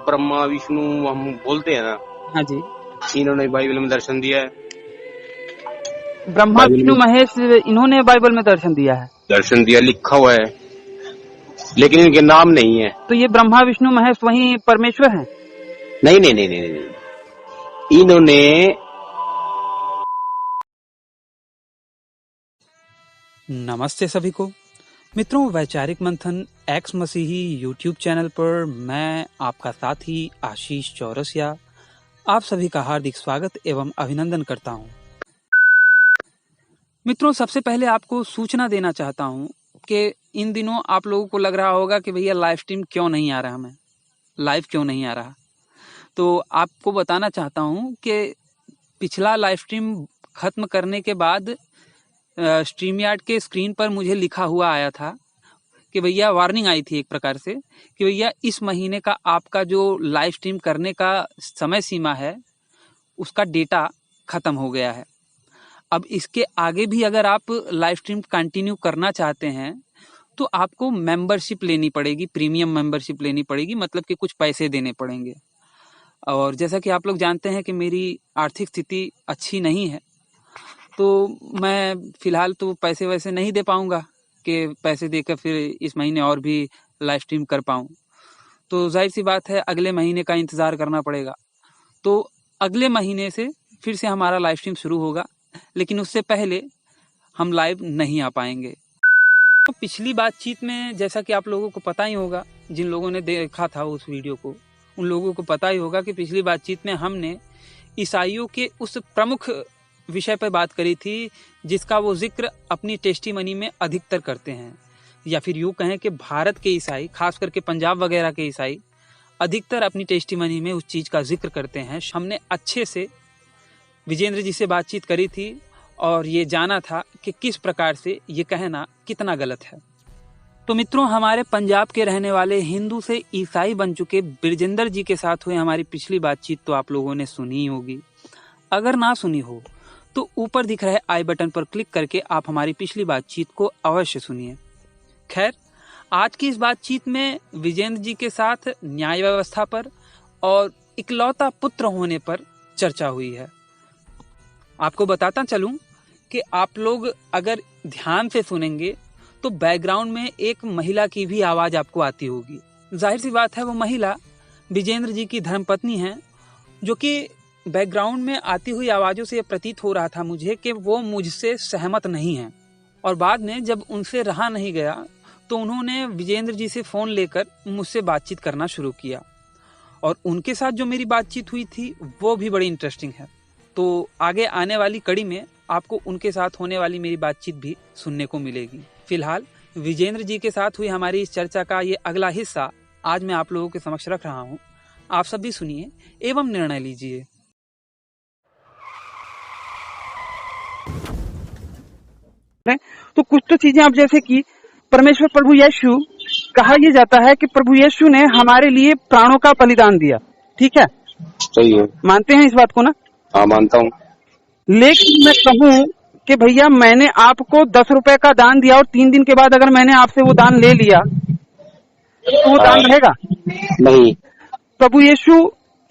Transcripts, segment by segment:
ब्रह्मा विष्णु हम बोलते हैं ना। हाँ जी। इन्होंने बाइबल में दर्शन दिया है। ब्रह्मा विष्णु महेश इन्होंने बाइबल में दर्शन दिया है। दर्शन दिया लिखा हुआ है, लेकिन इनके नाम नहीं है। तो ये ब्रह्मा विष्णु महेश वही परमेश्वर हैं? नहीं नहीं नहीं नहीं, नहीं। इन्होंने नमस्ते सभी को मित्रों, वैचारिक मंथन एक्स मसीही यूट्यूब चैनल पर मैं आपका साथी आशीष चौरसिया आप सभी का हार्दिक स्वागत एवं अभिनंदन करता हूं। मित्रों, सबसे पहले आपको सूचना देना चाहता हूं कि इन दिनों आप लोगों को लग रहा होगा कि भैया लाइव स्ट्रीम क्यों नहीं आ रहा, हमें लाइव क्यों नहीं आ रहा। तो आपको बताना चाहता हूं कि पिछला लाइव स्ट्रीम खत्म करने के बाद स्ट्रीम यार्ड के स्क्रीन पर मुझे लिखा हुआ आया था कि भैया वार्निंग आई थी एक प्रकार से कि भैया इस महीने का आपका जो लाइव स्ट्रीम करने का समय सीमा है उसका डेटा खत्म हो गया है। अब इसके आगे भी अगर आप लाइव स्ट्रीम कंटिन्यू करना चाहते हैं तो आपको मेंबरशिप लेनी पड़ेगी, प्रीमियम मेंबरशिप लेनी पड़ेगी, मतलब कि कुछ पैसे देने पड़ेंगे। और जैसा कि आप लोग जानते हैं कि मेरी आर्थिक स्थिति अच्छी नहीं है, तो मैं फिलहाल तो पैसे वैसे नहीं दे पाऊंगा कि पैसे देकर फिर इस महीने और भी लाइव स्ट्रीम कर पाऊं। तो जाहिर सी बात है अगले महीने का इंतज़ार करना पड़ेगा। तो अगले महीने से फिर से हमारा लाइव स्ट्रीम शुरू होगा, लेकिन उससे पहले हम लाइव नहीं आ पाएंगे। तो पिछली बातचीत में जैसा कि आप लोगों को पता ही होगा, जिन लोगों ने देखा था उस वीडियो को उन लोगों को पता ही होगा कि पिछली बातचीत में हमने ईसाइयों के उस प्रमुख विषय पर बात करी थी जिसका वो जिक्र अपनी टेस्टिमनी में अधिकतर करते हैं, या फिर यूँ कहें कि भारत के ईसाई, खास करके पंजाब वगैरह के ईसाई अधिकतर अपनी टेस्टिमनी में उस चीज़ का जिक्र करते हैं। हमने अच्छे से विजेंद्र जी से बातचीत करी थी और ये जाना था कि किस प्रकार से ये कहना कितना गलत है। तो मित्रों, हमारे पंजाब के रहने वाले हिंदू से ईसाई बन चुके विजेंद्र जी के साथ हुए हमारी पिछली बातचीत तो आप लोगों ने सुनी ही होगी। अगर ना सुनी हो तो ऊपर दिख रहे आई बटन पर क्लिक करके आप हमारी पिछली बातचीत को अवश्य सुनिए। खैर, आज की इस बातचीत में विजेंद्र जी के साथ न्याय व्यवस्था पर और इकलौता पुत्र होने पर चर्चा हुई है। आपको बताता चलूं कि आप लोग अगर ध्यान से सुनेंगे तो बैकग्राउंड में एक महिला की भी आवाज आपको आती होगी। जाहिर सी बात है वो महिला विजेंद्र जी की धर्मपत्नी है, जो कि बैकग्राउंड में आती हुई आवाजों से प्रतीत हो रहा था मुझे कि वो मुझसे सहमत नहीं है। और बाद में जब उनसे रहा नहीं गया तो उन्होंने विजेंद्र जी से फोन लेकर मुझसे बातचीत करना शुरू किया, और उनके साथ जो मेरी बातचीत हुई थी वो भी बड़ी इंटरेस्टिंग है। तो आगे आने वाली कड़ी में आपको उनके साथ होने वाली मेरी बातचीत भी सुनने को मिलेगी। फिलहाल विजेंद्र जी के साथ हुई हमारी इस चर्चा का ये अगला हिस्सा आज मैं आप लोगों के समक्ष रख रहा हूँ। आप सब भी सुनिए एवं निर्णय लीजिए। तो कुछ तो चीजें आप जैसे कि परमेश्वर प्रभु यीशु, कहा यह जाता है कि प्रभु यीशु ने हमारे लिए प्राणों का बलिदान दिया। ठीक है, सही है। मानते हैं इस बात को ना? हाँ, मानता हूँ। लेकिन मैं कहूँ कि भैया मैंने आपको 10 रुपए का दान दिया और 3 दिन के बाद अगर मैंने आपसे वो दान ले लिया तो वो दान रहेगा? नहीं। प्रभु यीशु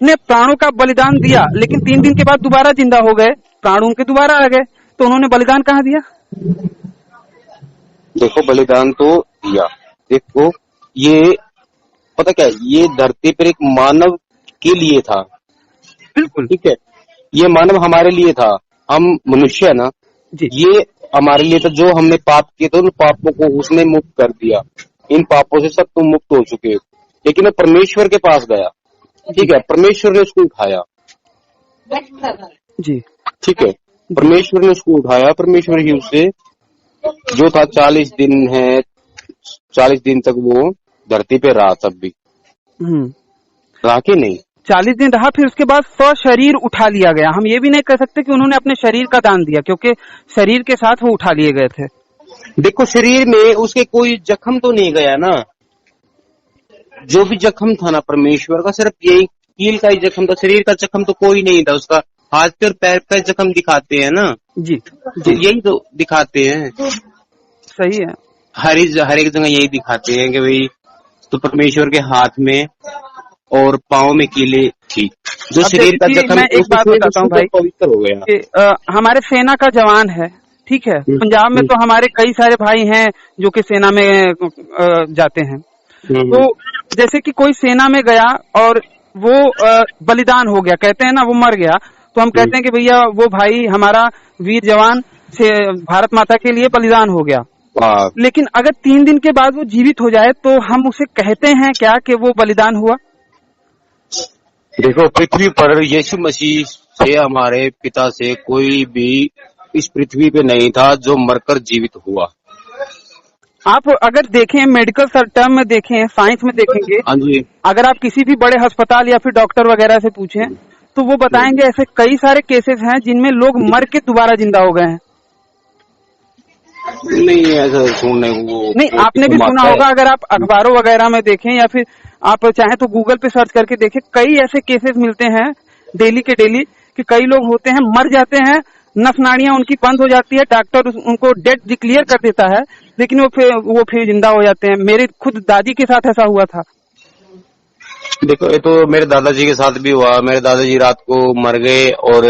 ने प्राणों का बलिदान दिया, लेकिन 3 दिन के बाद दोबारा जिंदा हो गए, प्राण उनके दोबारा आ गए, तो उन्होंने बलिदान कहाँ दिया? देखो, बलिदान तो दिया। देखो, ये पता क्या है, ये धरती पर एक मानव के लिए था। बिल्कुल ठीक है, ये मानव हमारे लिए था। हम मनुष्य है ना जी। ये हमारे लिए था, जो हमने पाप किए थे उन पापों को उसने मुक्त कर दिया। इन पापों से सब तुम मुक्त हो चुके हो। लेकिन वो परमेश्वर के पास गया। ठीक है, परमेश्वर ने उसको उठाया जी। ठीक है, परमेश्वर ने उसको उठाया। परमेश्वर ही उससे जो था 40 दिन है, 40 दिन तक वो धरती पे रहा। तब भी रहा कि नहीं? 40 दिन रहा, फिर उसके बाद शरीर उठा लिया गया। हम ये भी नहीं कह सकते कि उन्होंने अपने शरीर का दान दिया, क्योंकि शरीर के साथ वो उठा लिए गए थे। देखो, शरीर में उसके कोई जख्म तो नहीं गया ना। जो भी जख्म था ना परमेश्वर का, सिर्फ यही कील का ही जख्म था। शरीर का जख्म तो कोई नहीं था उसका। हाथ पे और पैर पे जख्म दिखाते हैं ना जी, जी। यही तो दिखाते हैं। सही है, हर एक जगह यही दिखाते हैं कि भाई तो परमेश्वर के हाथ में और पाँव में कीले थी। जो अब शरीर का देखिए, जख्म मैं एक बात बताता हूँ भाई पवित्र हो गया। कि हमारे सेना का जवान है, ठीक है, पंजाब में तो हमारे कई सारे भाई हैं जो कि सेना में जाते हैं। तो जैसे कि कोई सेना में गया और वो बलिदान हो गया, कहते हैं ना, वो मर गया, तो हम कहते हैं कि भैया वो भाई हमारा वीर जवान से भारत माता के लिए बलिदान हो गया। लेकिन अगर 3 दिन के बाद वो जीवित हो जाए तो हम उसे कहते हैं क्या कि वो बलिदान हुआ? देखो, पृथ्वी पर यीशु मसीह से, हमारे पिता से कोई भी इस पृथ्वी पे नहीं था जो मरकर जीवित हुआ। आप अगर देखें, मेडिकल टर्म में देखें, साइंस में देखेंगे, हाँ जी, अगर आप किसी भी बड़े अस्पताल या फिर डॉक्टर वगैरह से पूछें तो वो बताएंगे ऐसे कई सारे केसेस हैं जिनमें लोग मर के दोबारा जिंदा हो गए हैं। नहीं ऐसा सुनने को नहीं, आपने भी सुना होगा, अगर आप अखबारों वगैरह में देखें या फिर आप चाहें तो गूगल पे सर्च करके देखें, कई ऐसे केसेस मिलते हैं डेली के डेली कि कई लोग होते हैं, मर जाते हैं, नस नाड़ियां उनकी बंद हो जाती है, डॉक्टर उनको डेड डिक्लेयर कर देता है, लेकिन वो फिर जिंदा हो जाते हैं। मेरे खुद दादी के साथ ऐसा हुआ था। देखो, ये तो मेरे दादाजी के साथ भी हुआ। मेरे दादाजी रात को मर गए और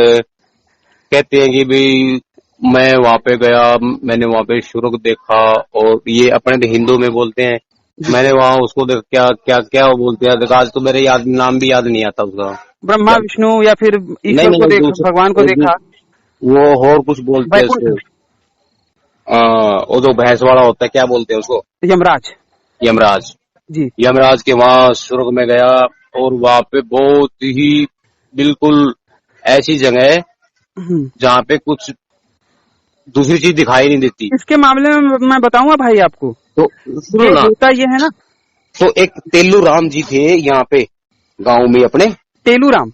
कहते हैं कि भाई मैं वहां पे गया, मैंने वहां पे सूरज देखा, और ये अपने तो हिंदू में बोलते हैं, मैंने वहां उसको क्या क्या क्या वो बोलते हैं, आज तो मेरे नाम भी याद नहीं आता उसका, ब्रह्मा विष्णु या फिर ईश्वर को देखा, भगवान को देखा, वो और कुछ बोलते हैं उसको, वो जो भैंस वाला होता है, क्या बोलते हैं उसको? यमराज। यमराज जी। यमराज के वहां स्वर्ग में गया, और वहां पे बहुत ही बिल्कुल ऐसी जगह है जहाँ पे कुछ दूसरी चीज दिखाई नहीं देती। इसके मामले में मैं बताऊंगा भाई आपको, तो सुनो ना, होता ये है ना, तो एक तेलू राम जी थे यहाँ पे गांव में अपने। तेलू राम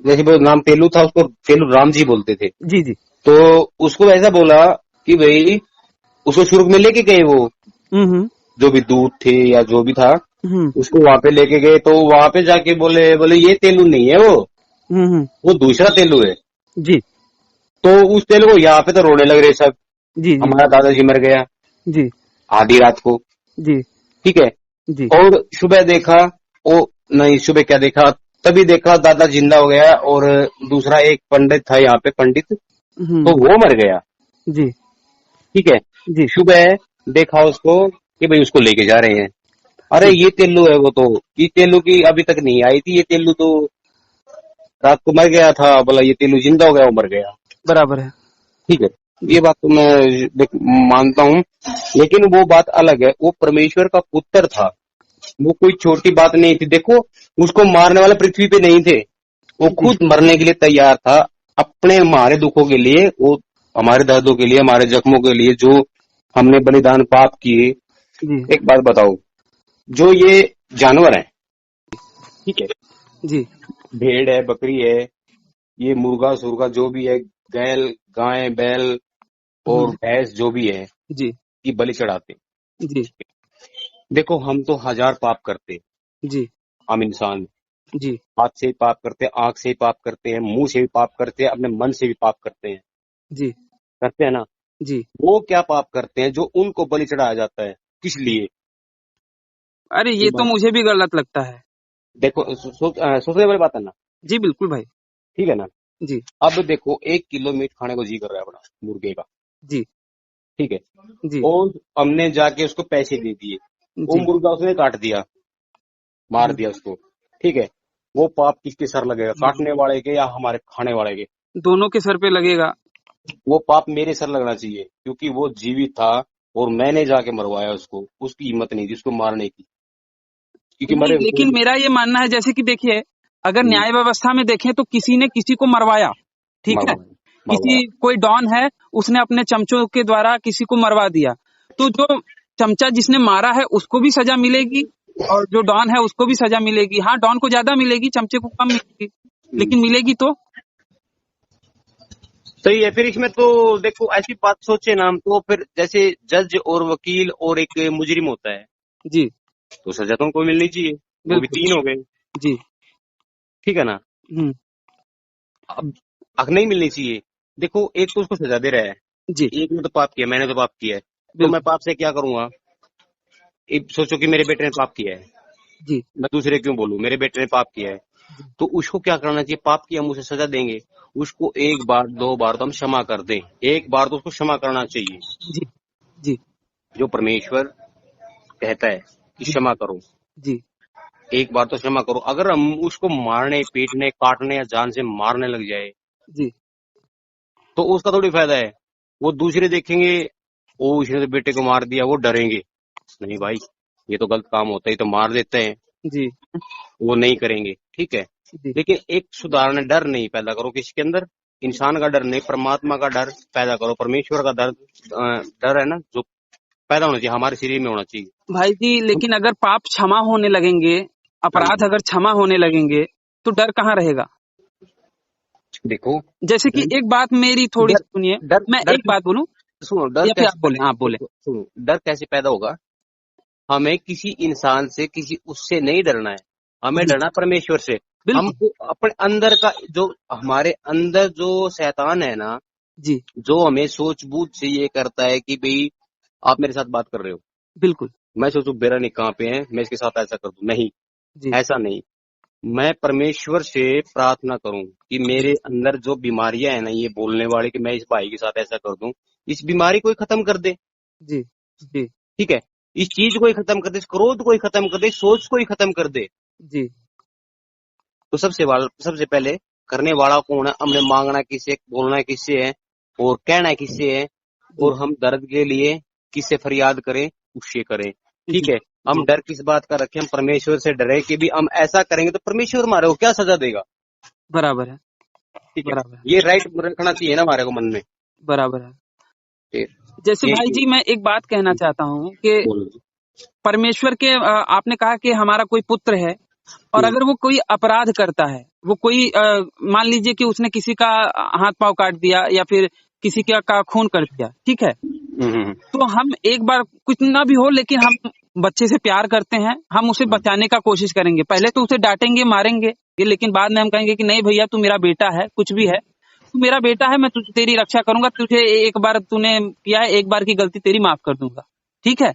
जैसे वो नाम तेलू था, उसको तेलू राम जी बोलते थे। जी जी। तो उसको ऐसा बोला कि भाई उसको स्वर्ग में लेके गए, वो जो भी दूत थे या जो भी था, उसको वहां पे लेके गए। तो वहां पे जाके बोले ये तेलू नहीं है, वो दूसरा तेलू है जी। तो उस तेलू को यहाँ पे तो रोने लग रहे सब। जी, हमारा दादाजी मर गया जी, आधी रात को जी, ठीक है जी। और सुबह देखा, ओ नहीं, सुबह क्या देखा, तभी देखा दादा जिंदा हो गया, और दूसरा एक पंडित था यहाँ पे, पंडित, तो वो मर गया जी, ठीक है जी। सुबह देखा उसको कि भाई उसको लेके जा रहे हैं, अरे ये तेलू है, वो तो ये तेलू की अभी तक नहीं आई थी, ये तेलू तो रात को मर गया था, बोला ये तेलू जिंदा हो गया, वो मर गया। बराबर है, ठीक है, ये बात तो मैं मानता हूँ, लेकिन वो बात अलग है, वो परमेश्वर का पुत्र था, वो कोई छोटी बात नहीं थी। देखो, उसको मारने वाले पृथ्वी पे नहीं थे, वो खुद मरने के लिए तैयार था, अपने हमारे दुखों के लिए, वो हमारे दर्दों के लिए, हमारे जख्मों के लिए, जो हमने बलिदान पाप किए। एक बात बताओ, जो ये जानवर है, ठीक है जी, भेड़ है, बकरी है, ये मुर्गा सुर्गा जो भी है, गैल गाय बैल और भैंस जो भी है जी, ये बलि चढ़ाते जी। देखो, हम तो हजार पाप करते जी, हम इंसान जी, हाथ से भी पाप करते हैं, आंख से भी पाप करते हैं, मुंह से भी पाप करते हैं, अपने मन से भी पाप करते हैं जी, करते हैं ना जी। वो क्या पाप करते हैं जो उनको बलि चढ़ाया जाता है, किस लिए? अरे ये तो मुझे भी गलत लगता है। देखो, सोचने वाली बात है ना जी, बिल्कुल भाई, ठीक है ना जी। अब देखो, 1 किलो मीट खाने को जी कर रहा है अपना, मुर्गे का जी, ठीक है जी, और हमने जाके उसको पैसे दे दिए, वो मुर्गा उसने काट दिया, मार दिया उसको, ठीक है, वो पाप किसके सर लगेगा, काटने वाले के या हमारे खाने वाले के? दोनों के सर पे लगेगा। वो पाप मेरे सर लगना चाहिए, क्योंकि वो जीवित था और मैंने जाके मरवाया उसको, उसकी हिम्मत नहीं थी उसको मारने की, क्योंकि मरे। लेकिन मेरा ये मानना है, जैसे कि देखिए, अगर न्याय व्यवस्था में देखें तो किसी ने किसी को मरवाया, ठीक है, किसी कोई डॉन है, उसने अपने चमचों के द्वारा किसी को मरवा दिया, तो जो चमचा जिसने मारा है उसको भी सजा मिलेगी, और जो डॉन है उसको भी सजा मिलेगी। हाँ, डॉन को ज्यादा मिलेगी, चमचे को कम मिलेगी, लेकिन मिलेगी तो सही है। फिर इसमें तो देखो, ऐसी बात सोचे ना हम, तो फिर जैसे जज और वकील और एक मुजरिम होता है जी, तो सजा तो उनको मिलनी चाहिए, वो भी 3 हो गए जी, ठीक है ना। अब हक नहीं मिलनी चाहिए। देखो, एक तो उसको सजा दे रहा है जी, एक ने तो पाप किया, मैंने तो पाप किया है, तो मैं पाप से क्या करूंगा? सोचो कि मेरे बेटे ने पाप किया है, जी। मैं दूसरे क्यों बोलूं, मेरे बेटे ने पाप किया है तो उसको क्या करना चाहिए, पाप की हम उसे सजा देंगे, उसको एक बार दो बार तो हम क्षमा कर दें, एक बार तो उसको क्षमा करना चाहिए। जी। जी। जो परमेश्वर कहता है कि जी। क्षमा करो, जी। एक बार तो क्षमा करो। अगर हम उसको मारने पीटने काटने या जान से मारने लग जाए जी। तो उसका थोड़ी फायदा है। वो दूसरे देखेंगे, ओ इसने तो बेटे को मार दिया, वो डरेंगे, नहीं भाई ये तो गलत काम होता है, ये तो मार देते हैं, जी। वो नहीं करेंगे, ठीक है। जी। लेकिन एक सुधारने डर नहीं पैदा करो किसी के अंदर, इंसान का डर नहीं, परमात्मा का डर पैदा करो, परमेश्वर का डर है ना जो पैदा होना चाहिए, हमारे शरीर में होना चाहिए। भाई जी, लेकिन अगर पाप क्षमा होने लगेंगे, अपराध अगर क्षमा होने लगेंगे, तो डर कहाँ रहेगा? देखो जैसे कि डर एक बात मेरी थोड़ी डर सुनिए, डर मैं डर एक बात बोलूं सुनो, डर या फिर आप बोले? कैसे, आप बोले। देखो सुनो, डर कैसे पैदा होगा, हमें किसी इंसान से किसी उससे नहीं डरना है, हमें जी। डरना परमेश्वर से। बिल्कुल। हमको अपने अंदर का जो, हमारे अंदर जो शैतान है ना, जी। जो हमें सोच-बूझ से ये करता है कि भई आप मेरे साथ बात कर रहे हो, बिल्कुल। मैं सोचूं बेरा नहीं कहाँ पे है, मैं इसके साथ ऐसा कर दूं, नहीं, जी। ऐसा नहीं। मैं परमेश्वर से प्रार्थना करूं कि मेरे जी। अंदर जो बीमारियां है ना, ये बोलने वाले कि मैं इस भाई के साथ ऐसा कर दूं, इस बीमारी को ही खत्म कर दे, जी। जी। ठीक है। इस चीज को ही खत्म कर दे, इस क्रोध को ही खत्म कर दे, इस सोच को ही खत्म कर दे। जी। तो सबसे पहले करने वाला कौन है, हमने मांगना किससे, बोलना किससे है और कहना किससे है, जी। और हम दर्द के लिए किससे फरियाद करें, उससे करें, जी। ठीक है। हम जी। डर किस बात का रखें, हम परमेश्वर से डरे कि भी हम ऐसा करेंगे तो परमेश्वर हमारे को क्या सजा देगा, बराबर है। ठीक है। बराबर है। ये राइट रखना चाहिए ना हमारे को मन में। बराबर है। ये जैसे भाई ये जी, मैं एक बात कहना चाहता हूँ कि बोलो जी। परमेश्वर के आपने कहा कि हमारा कोई पुत्र है, और अगर वो कोई अपराध करता है, वो कोई मान लीजिए कि उसने किसी का हाथ पांव काट दिया या फिर किसी का खून कर दिया, ठीक है, हम्म। तो हम एक बार कुछ ना भी हो, लेकिन हम बच्चे से प्यार करते हैं, हम उसे बचाने का कोशिश करेंगे। पहले तो उसे डांटेंगे, मारेंगे, लेकिन बाद में हम कहेंगे कि नहीं भैया, तू मेरा बेटा है, कुछ भी है, तू मेरा बेटा है, मैं तेरी रक्षा करूंगा, तुझे एक बार तूने किया है, एक बार की गलती तेरी माफ कर दूंगा, ठीक है,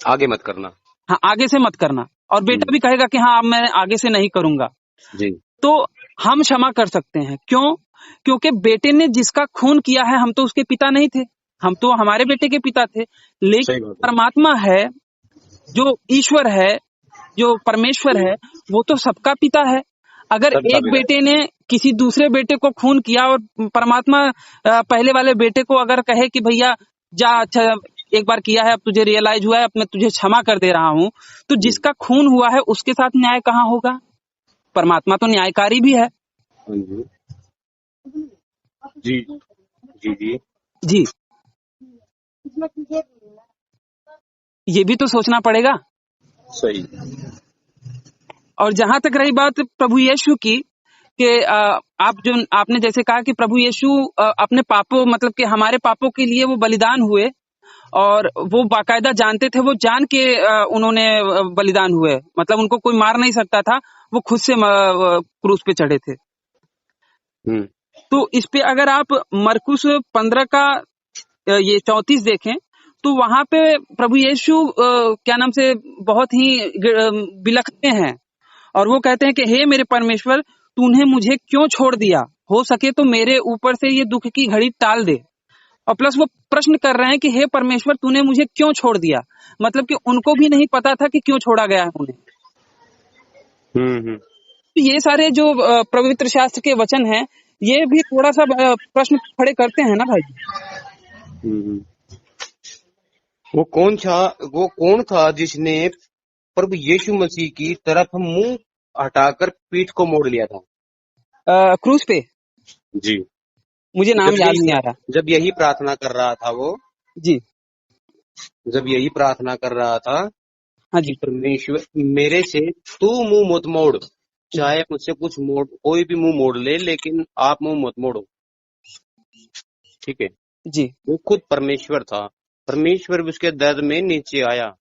आगे मत करना। हाँ आगे से मत करना। और बेटा भी कहेगा कि हाँ अब मैं आगे से नहीं करूंगा। जी। तो हम क्षमा कर सकते हैं, क्यों? क्योंकि बेटे ने जिसका खून किया है, हम तो उसके पिता नहीं थे, हम तो हमारे बेटे के पिता थे। लेकिन सही बात है। परमात्मा है, जो ईश्वर है, जो परमेश्वर है, वो तो सबका पिता है। अगर सबका एक पिता बेटे ने किसी दूसरे बेटे को खून किया और परमात्मा पहले वाले बेटे को अगर कहे कि भैया जा, अच्छा एक बार किया है, अब तुझे रियलाइज हुआ है, अब मैं तुझे क्षमा कर दे रहा हूँ, तो है। जिसका खून हुआ है उसके साथ न्याय कहाँ होगा? परमात्मा तो न्यायकारी भी है। हाँ जी। जी जी जी। जी, ये भी तो सोचना पड़ेगा। सही। और जहां तक रही बात प्रभु यीशु की, कि आपने जैसे कहा कि प्रभु यीशु अपने पापों, मतलब कि हमारे पापों के लिए वो बलिदान हुए, और वो बाकायदा जानते थे, वो जान के उन्होंने बलिदान हुए, मतलब उनको कोई मार नहीं सकता था, वो खुद से क्रूस पे चढ़े थे। तो इस पे अगर आप मरकुस 15 का ये 34 देखें, तो वहां पे प्रभु यीशु क्या नाम से बहुत ही बिलखते हैं, और वो कहते हैं कि हे मेरे परमेश्वर, तूने मुझे क्यों छोड़ दिया? हो सके तो मेरे ऊपर से ये दुख की घड़ी टाल दे। और प्लस वो प्रश्न कर रहे हैं कि हे परमेश्वर, तूने मुझे क्यों छोड़ दिया? मतलब कि उनको भी नहीं पता था कि क्यों छोड़ा गया है उन्हें। तो ये सारे जो पवित्र शास्त्र के वचन हैं, ये भी थोड़ा सा प्रश्न खड़े करते हैं ना भाई। वो कौन था जिसने प्रभु यीशु मसीह की तरफ मुंह हटाकर पीठ को मोड़ लिया था? क्रूस पे जी। मुझे नाम याद नहीं आ रहा। जब यही प्रार्थना कर रहा था वो, जी। जब यही प्रार्थना कर रहा था हाँ कि जी। परमेश्वर मेरे से तू मुंह मत मोड़, चाहे मुझसे कुछ मोड़, कोई भी मुंह मोड़ ले, लेकिन आप मुंह मत मोड़ो, ठीक है। जी। वो खुद परमेश्वर था, परमेश्वर भी उसके दर्द में नीचे आया,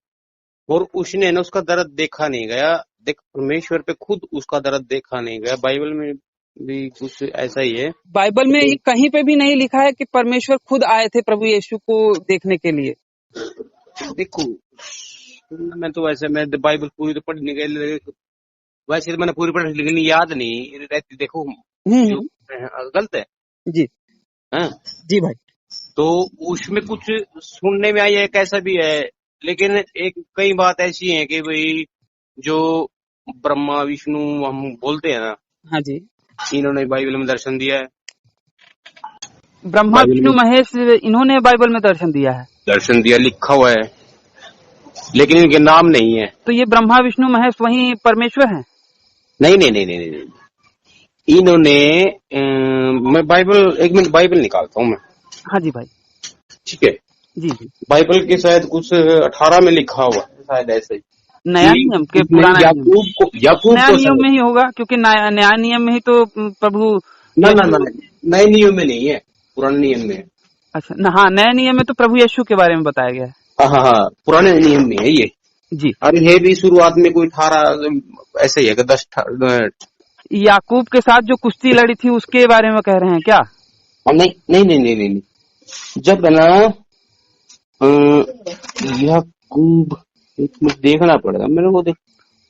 और उसने ना उसका दर्द देखा नहीं गया। देख, परमेश्वर पे खुद उसका दर्द देखा नहीं गया। बाइबल में भी कुछ ऐसा ही है। बाइबल में ये कहीं पे भी नहीं लिखा है कि परमेश्वर खुद आए थे प्रभु यीशु को देखने के लिए। देखो, मैं तो वैसे मैं बाइबल पूरी तो पढ़ने के, वैसे तो मैंने पूरी पढ़ी लेकिन याद नहीं रहती। देखो जो गलत है जी हाँ? जी भाई। तो उसमें कुछ सुनने में आई है कैसा भी है, लेकिन एक कई बात ऐसी है कि भाई जो ब्रह्मा विष्णु हम बोलते हैं ना, हाँ जी, इन्होंने बाइबल में दर्शन दिया है। ब्रह्मा बाइबल विष्णु में महेश इन्होंने बाइबल में दर्शन दिया है। दर्शन दिया लिखा हुआ है, लेकिन इनके नाम नहीं है। तो ये ब्रह्मा विष्णु महेश वही परमेश्वर हैं? नहीं नहीं नहीं नहीं, नहीं। इन्होंने मैं बाइबल, एक मिनट बाइबल निकालता हूँ मैं। हाँ जी भाई। ठीक है जी जी। बाइबल के शायद कुछ 18 में लिखा हुआ है शायद ऐसे ही। नया नियम के पुराना नियम? याकूब नया को नियम में ही होगा, क्योंकि नया नियम में ही तो प्रभु ना ना ना नए नियम में नहीं है, पुराने नियम में है। अच्छा हाँ, नए नियम में तो प्रभु यीशु के बारे में बताया गया है। हाँ पुराने नियम में है ये जी। अरे है भी शुरुआत में कोई 18 ऐसे ही है कि 10 याकूब के साथ जो कुश्ती लड़ी थी उसके बारे में कह रहे हैं क्या? नहीं नहीं नहीं नहीं नहीं, नहीं। जब है ना याकूब, एक मिनट देखना पड़ेगा मेरे को। देख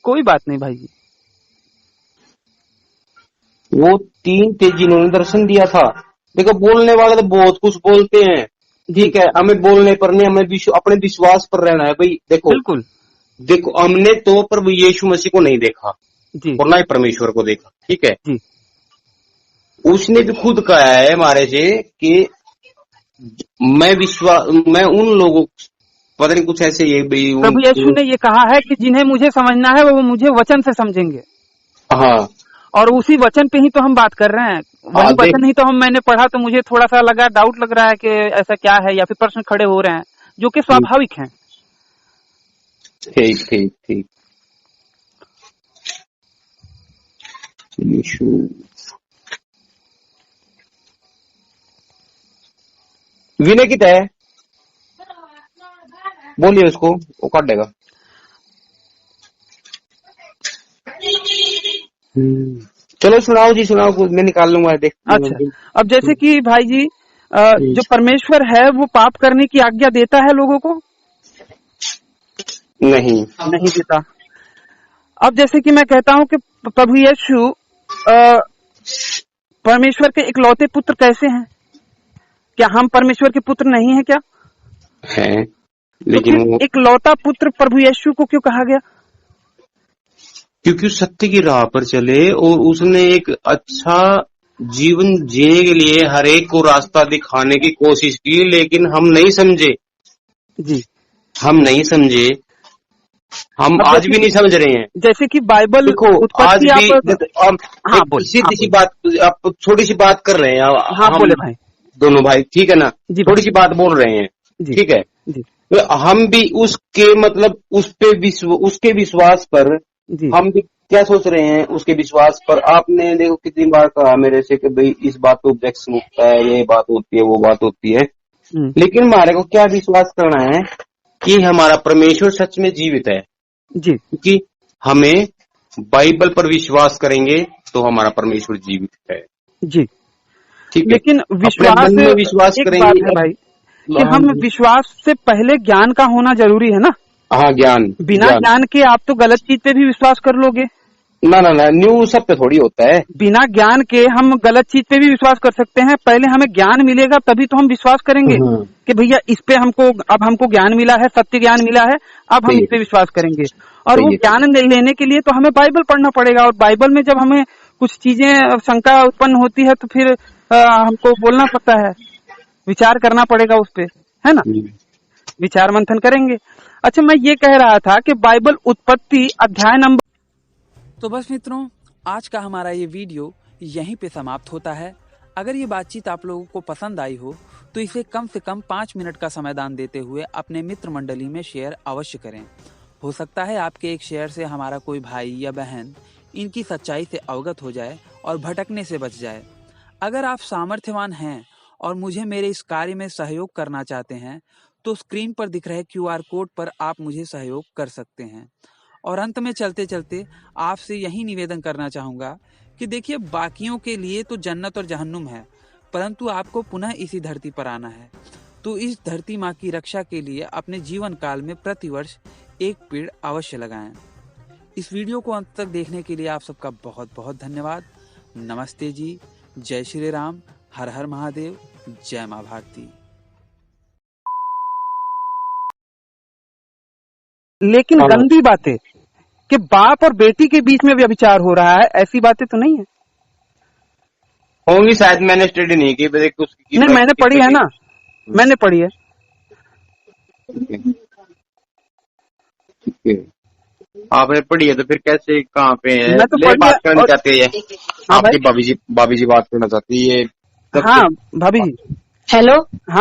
कोई बात नहीं भाई जी। वो 3 थे जिन्होंने दर्शन दिया था। देखो बोलने वाले तो बहुत कुछ बोलते हैं, ठीक है, हमें बोलने पर नहीं, हमें अपने विश्वास पर रहना है भाई। देखो बिल्कुल। देखो हमने तो प्रभु यीशु मसीह को नहीं देखा जी। और ना ही परमेश्वर को देखा, ठीक है जी। उसने भी खुद कहा है हमारे से कि मैं उन लोगों, पता नहीं कुछ ऐसे ही भाई। प्रभु यीशु ने ये कहा है कि जिन्हें मुझे समझना है वो मुझे वचन से समझेंगे। हाँ और उसी वचन पे ही तो हम बात कर रहे हैं, वही वचन ही तो मैंने पढ़ा, तो मुझे थोड़ा सा लगा, डाउट लग रहा है कि ऐसा क्या है, या फिर प्रश्न खड़े हो रहे हैं जो कि स्वाभाविक हैं। ठीक ठीक ठीक। यीशु विनय कितना है, बोलिए उसको, वो काट देगा। चलो सुनाओ जी, सुनाओ कुछ, मैं निकाल लूंगा देख। अच्छा, अब जैसे कि भाई जी जो परमेश्वर है वो पाप करने की आज्ञा देता है लोगों को? नहीं देता। अब जैसे कि मैं कहता हूं कि प्रभु यीशु परमेश्वर के इकलौते पुत्र कैसे हैं? क्या हम परमेश्वर के पुत्र नहीं हैं क्या? है, लेकिन तो इकलौता पुत्र प्रभु यीशु को क्यों कहा गया? क्योंकि सत्य की राह पर चले और उसने एक अच्छा जीवन जीने के लिए हर एक को रास्ता दिखाने की कोशिश की, लेकिन हम नहीं समझे जी। हम नहीं समझे, हम आज भी नहीं समझ रहे हैं। जैसे कि बाइबल देखो आज भी सीधी सी बात, आप छोटी सी बात कर रहे हैं। हाँ बोले भाई, दोनों भाई ठीक है ना, थोड़ी सी बात बोल रहे हैं, ठीक है तो हम भी उसके मतलब उसके विश्वास पर हम भी क्या सोच रहे हैं, उसके विश्वास पर। आपने देखो कितनी बार कहा मेरे से कि भाई इस बात पे ऑब्जेक्शन उठता है, ये बात होती है, वो बात होती है, लेकिन हमारे को क्या विश्वास करना है कि हमारा परमेश्वर सच में जीवित है जी, क्योंकि हमें बाइबल पर विश्वास करेंगे तो हमारा परमेश्वर जीवित है जी, ठीक है। लेकिन विश्वास करेंगे है भाई कि हम विश्वास से पहले ज्ञान का होना जरूरी है ना। हाँ ज्ञान, बिना ज्ञान के आप तो गलत चीज पे भी विश्वास कर लोगे। ना ना ना, न्यू सब पे थोड़ी होता है। बिना ज्ञान के हम गलत चीज पे भी विश्वास कर सकते हैं, पहले हमें ज्ञान मिलेगा तभी तो हम विश्वास करेंगे कि भैया इस पे हमको ज्ञान मिला है, सत्य ज्ञान मिला है, अब हम इस पे विश्वास करेंगे। और वो ज्ञान लेने के लिए तो हमें बाइबल पढ़ना पड़ेगा, और बाइबल में जब हमें कुछ चीजें शंका उत्पन्न होती है तो फिर हमको बोलना पड़ता है, विचार करना पड़ेगा उस पे, है ना, विचार मंथन करेंगे। अच्छा, मैं ये कह रहा था कि बाइबल उत्पत्ति अध्याय नंबर। तो बस मित्रों, आज का हमारा ये वीडियो यहीं पे समाप्त होता है। अगर ये बातचीत आप लोगों को पसंद आई हो तो इसे कम से कम 5 मिनट का समाधान देते हुए अपने मित्र मंडली में शेयर अवश्य करें। हो सकता है आपके एक शेयर से हमारा कोई भाई या बहन इनकी सच्चाई से अवगत हो जाए और भटकने से बच जाए। अगर आप सामर्थ्यवान हैं और मुझे मेरे इस कार्य में सहयोग करना चाहते हैं तो स्क्रीन पर दिख रहे QR कोड पर आप मुझे सहयोग कर सकते हैं। और अंत में चलते चलते आपसे यही निवेदन करना चाहूँगा कि देखिए, बाकियों के लिए तो जन्नत और जहन्नुम है, परंतु आपको पुनः इसी धरती पर आना है। तो इस धरती माँ की रक्षा के लिए अपने जीवन काल में प्रतिवर्ष एक पेड़ अवश्य लगाएं। इस वीडियो को अंत तक देखने के लिए आप सबका बहुत बहुत धन्यवाद। नमस्ते जी, जय श्री राम, हर हर महादेव, जय माँ भारती। लेकिन गंदी बातें कि बाप और बेटी के बीच में व्यभिचार हो रहा है, ऐसी बातें तो नहीं है। होंगी शायद, मैंने स्टडी नहीं की। नहीं, मैंने पढ़ी है ना, मैंने पढ़ी है। ठीक है, आपने पढ़ी है तो फिर कैसे, कहाँ पे है? मैं तो बात करना चाहते हैं हाँ आपकी भाभी जी बात करना चाहती है। हाँ भाभी जी, हेलो। हाँ